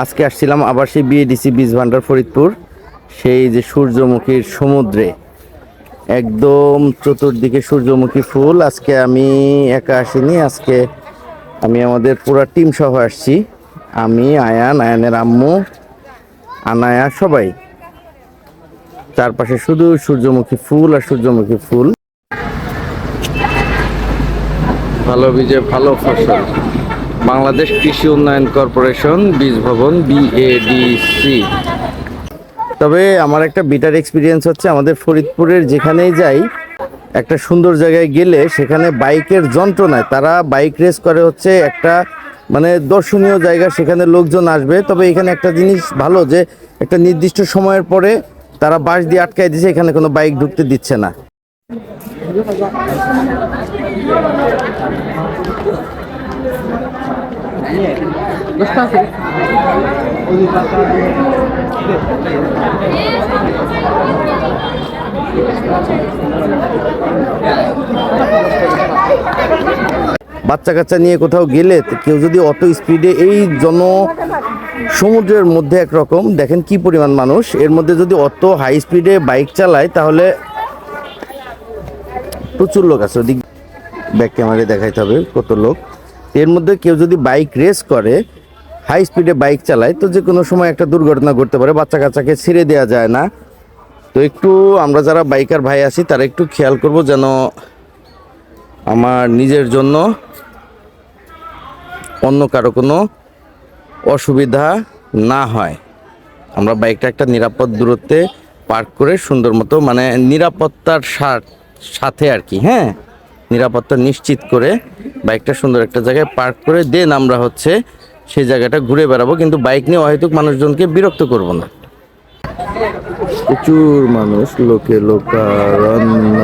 আজকে আসছিলাম আবার সেই বিএডিসি বীজ ভান্ডার ফরিদপুর, সেই যে সূর্যমুখীর সমুদ্রে একদম চতুর্দিকে সূর্যমুখী ফুল। আজকে আমি একা আসিনি, আজকে আমি আমাদের পুরো টিম সহ আসছি। আমি, আয়ানের আম্মু, আনায়া, সবাই। চারপাশে শুধু সূর্যমুখী ফুল আর সূর্যমুখী ফুল। ভালো বীজে ভালো ফসল, বাংলাদেশ কৃষি উন্নয়ন কর্পোরেশন, বীজ ভবন, বিএডিসি। তবে আমার একটা বিটার এক্সপিরিয়েন্স হচ্ছে, আমাদের ফরিদপুরের যেখানেই যাই, একটা সুন্দর জায়গায় গেলে সেখানে বাইকের যন্ত্রণায় তারা বাইক রেস করে হচ্ছে একটা মানে দর্শনীয় জায়গা, সেখানে লোকজন আসবে। তবে এখানে একটা জিনিস ভালো যে একটা নির্দিষ্ট সময়ের পরে তারা বাস দিয়ে আটকায় দিচ্ছে, এখানে কোনো বাইক ঢুকতে দিচ্ছে না। বাচ্চা কাচ্চা নিয়ে কোথাও গেলে কেউ যদি অত স্পিডে এই সমুদ্রের মধ্যে একরকম দেখেন কি পরিমাণ মানুষ, এর মধ্যে যদি অত হাই স্পিডে বাইক চালায় তাহলে প্রচুর লোক আছে। ওদিক ব্যাক ক্যামেরায় দেখাইতে হবে কত লোক। এর মধ্যে কেউ যদি বাইক রেস করে, হাই স্পিডে বাইক চালায়, তো যে কোনো সময় একটা দুর্ঘটনা ঘটতে পারে। বাচ্চা কাচ্চাকে ছেড়ে দেওয়া যায় না। তো একটু আমরা যারা বাইকার ভাই আছি তারা একটু খেয়াল করব যেন আমার নিজের জন্য অন্য কারো কোনো অসুবিধা না হয়। আমরা বাইকটা একটা নিরাপদ দূরত্বে পার্ক করে সুন্দর মতো, মানে নিরাপত্তার সাথে আর কি, হ্যাঁ, নিরাপত্তা নিশ্চিত করে বাইকটা সুন্দর একটা জায়গায় পার্ক করে দেন আমরা হচ্ছে সেই জায়গাটা ঘুরে বেড়াবো। কিন্তু বাইক নিয়ে অহেতুক মানুষজনকে বিরক্ত করব না। প্রচুর মানুষ, লোকে লোকারণ্য।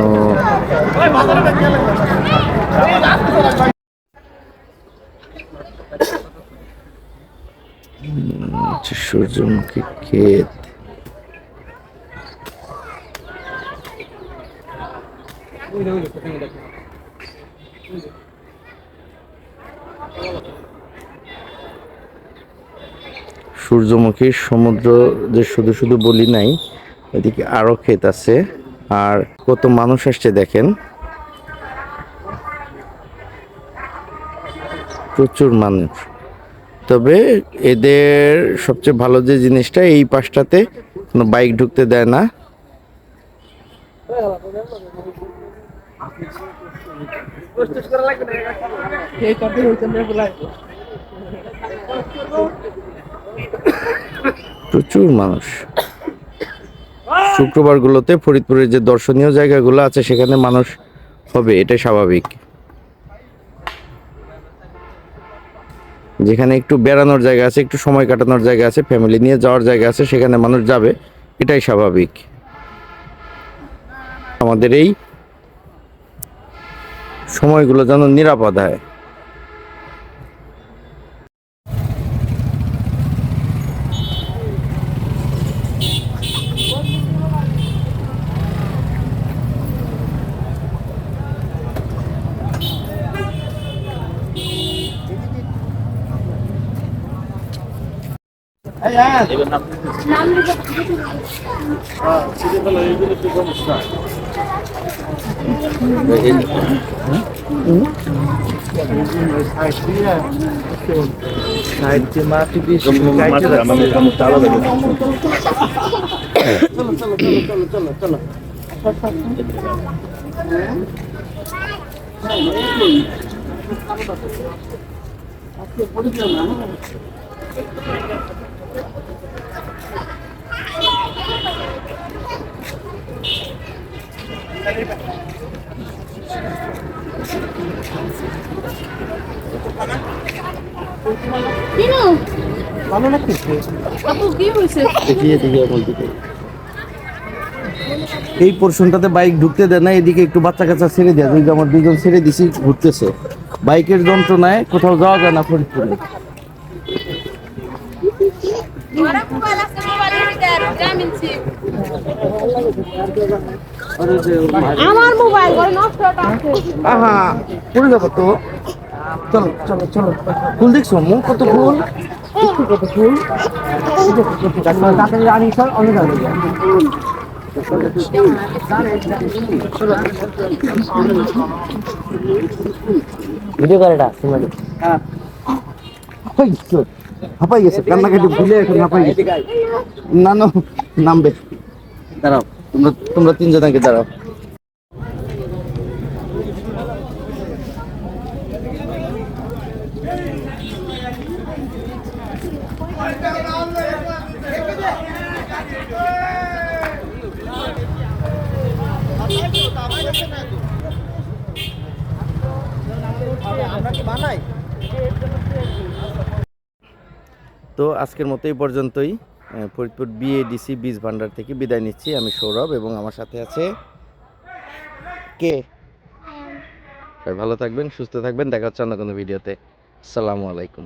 সূর্যমুখী ক্ষেত, সূর্যমুখীর সমুদ্র যে শুধু শুধু বলি নাই, এদিকে আরো ক্ষেত আছে। আর কত মানুষ আসছে দেখেন, প্রচুর মানুষ। তবে এদের সবচেয়ে ভালো যে জিনিসটা, এই পাশটাতে কোনো বাইক ঢুকতে দেয় না। প্রচুর মানুষ। শুক্রবারগুলোতে ফরিদপুরের যে দর্শনীয় জায়গাগুলো আছে সেখানে মানুষ হবে, এটাই স্বাভাবিক। যেখানে একটু বেড়ানোর জায়গা আছে, একটু সময় কাটানোর জায়গা আছে, ফ্যামিলি নিয়ে যাওয়ার জায়গা আছে, সেখানে মানুষ যাবে, এটাই স্বাভাবিক। আমাদের এই সময়গুলো যেন নিরাপদ হয়। এই পোর্শনটাতে বাইক ঢুকতে দেয় না, এদিকে একটু বাচ্চা কাচ্চা ছেড়ে দেয়। ওই যে আমার দুজন ছেড়ে দিছি, ঘুরতেছে। বাইকের যন্ত্রণায় কোথাও যাওয়া যায় না ফরিদপুরে। আমার মোবাইল নষ্ট আছে। আহা, পড়ে যাবো তো। চলো চলো চলো, ফুল দেখছো? মুখ কত ফুল। ভিডিও করে এটা হাঁপাই গেছে, কান্নাকাটি ভুলে এখন হাঁপাই গেছে। না না, নামবে, দাঁড়াও, তোমরা তিনজন আগে দাঁড়াও। তো আজকের মতো এই পর্যন্তই। ফরিদপুর বিএডিসি বীজ ভান্ডার থেকে বিদায় নিচ্ছি। আমি সৌরভ এবং আমার সাথে আছে কে। সবাই ভালো থাকবেন, সুস্থ থাকবেন, দেখা হচ্ছে অন্য কোনো ভিডিওতে। আসসালামু আলাইকুম।